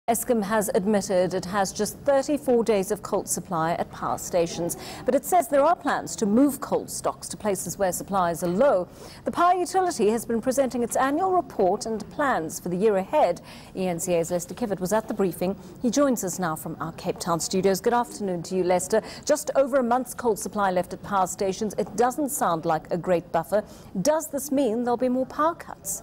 Eskom has admitted it has just 34 days of coal supply at power stations, but it says there are plans to move coal stocks to places where supplies are low. The power utility has been presenting its annual report and plans for the year ahead. eNCA's Lester Kiewit was at the briefing. He joins us now from our Cape Town studios. Good afternoon to you, Lester. Just over a month's coal supply left at power stations. It doesn't sound like a great buffer. Does this mean there'll be more power cuts?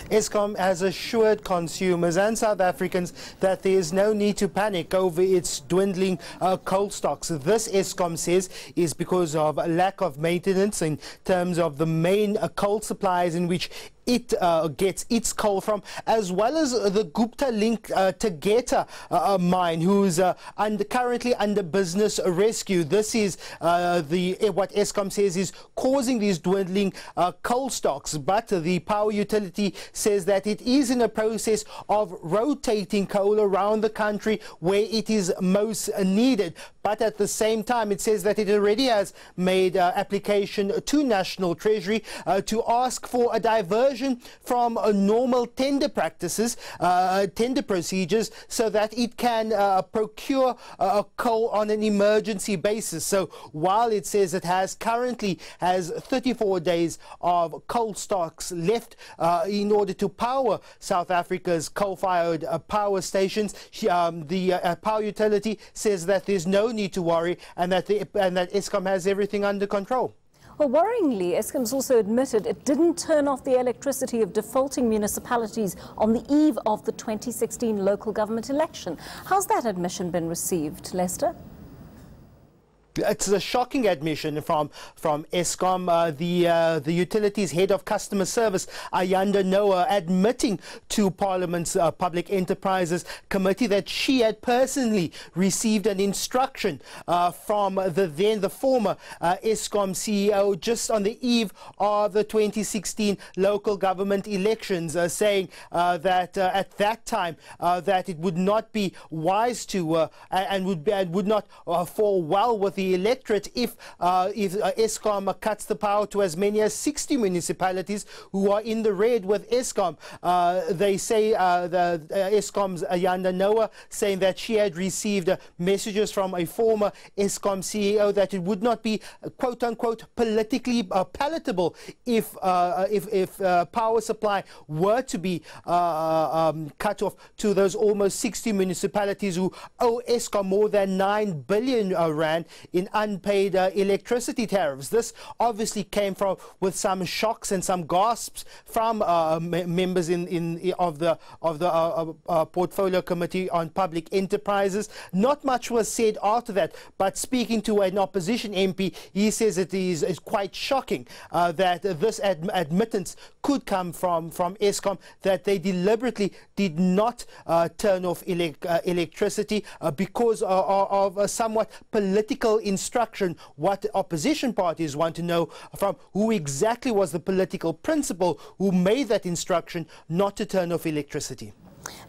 Eskom has assured consumers and South Africans that there is no need to panic over its dwindling coal stocks. This, Eskom says, is because of a lack of maintenance in terms of the main coal supplies in which it gets its coal from, as well as the Gupta link Tegeta mine, who's currently under business rescue. This is what Eskom says is causing these dwindling coal stocks. But the power utility says that it is in a process of rotating coal around the country where it is most needed. But at the same time, it says that it already has made application to National Treasury to ask for a diversion from normal tender practices, tender procedures, so that it can procure coal on an emergency basis. So while it says it currently has 34 days of coal stocks left in order to power South Africa's coal-fired power stations, the power utility says that there's no need to worry and that Eskom has everything under control. Well, worryingly, Eskom's also admitted it didn't turn off the electricity of defaulting municipalities on the eve of the 2016 local government election. How's that admission been received, Lester? It's a shocking admission from Eskom. The utilities head of customer service, Ayanda Noah, admitting to Parliament's Public Enterprises Committee that she had personally received an instruction from the former Eskom CEO just on the eve of the 2016 local government elections, saying that at that time that it would not be wise to and would not fall well with the electorate if Eskom cuts the power to as many as 60 municipalities who are in the red with Eskom. They say Eskom's Ayanda Noah saying that she had received messages from a former Eskom CEO that it would not be quote unquote politically palatable if power supply were to be cut off to those almost 60 municipalities who owe Eskom more than 9 billion rand in unpaid electricity tariffs. This obviously came with some shocks and some gasps from members of the Portfolio Committee on Public Enterprises. Not much was said after that, but speaking to an opposition MP, he says it is quite shocking that this admittance could come from Eskom, that they deliberately did not turn off electricity because of a somewhat political instruction. What opposition parties want to know from who exactly was the political principal who made that instruction not to turn off electricity.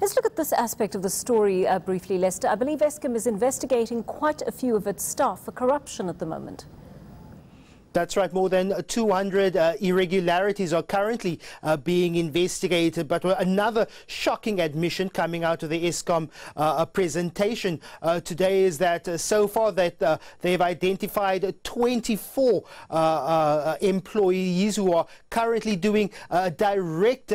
Let's look at this aspect of the story briefly, Lester. I believe Eskom is investigating quite a few of its staff for corruption at the moment. That's right. More than 200 irregularities are currently being investigated. But another shocking admission coming out of the Eskom presentation today is that so far that they've identified 24 employees who are currently doing direct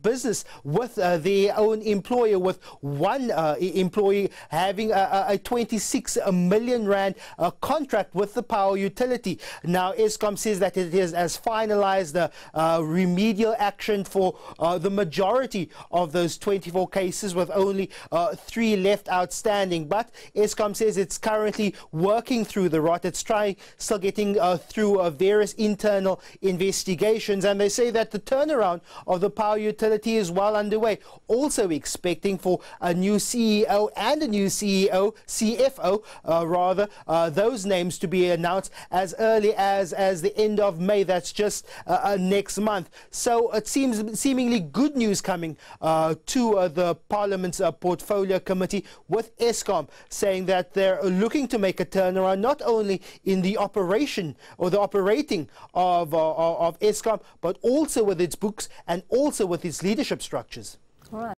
business with their own employer, with one employee having a 26 million rand contract with the power utility. Now, Eskom says that it has finalized remedial action for the majority of those 24 cases, with only 3 left outstanding. But Eskom says it's currently working through the rot. It's still getting through various internal investigations, and they say that the turnaround of the power utility is well underway. Also expecting for a new CEO and a new CFO, those names seems to be announced as early as the end of May. That's just next month. So it seems seemingly good news coming to the Parliament's Portfolio Committee, with Eskom saying that they're looking to make a turnaround not only in the operation or the operating of Eskom, but also with its books and also with its leadership structures. All right.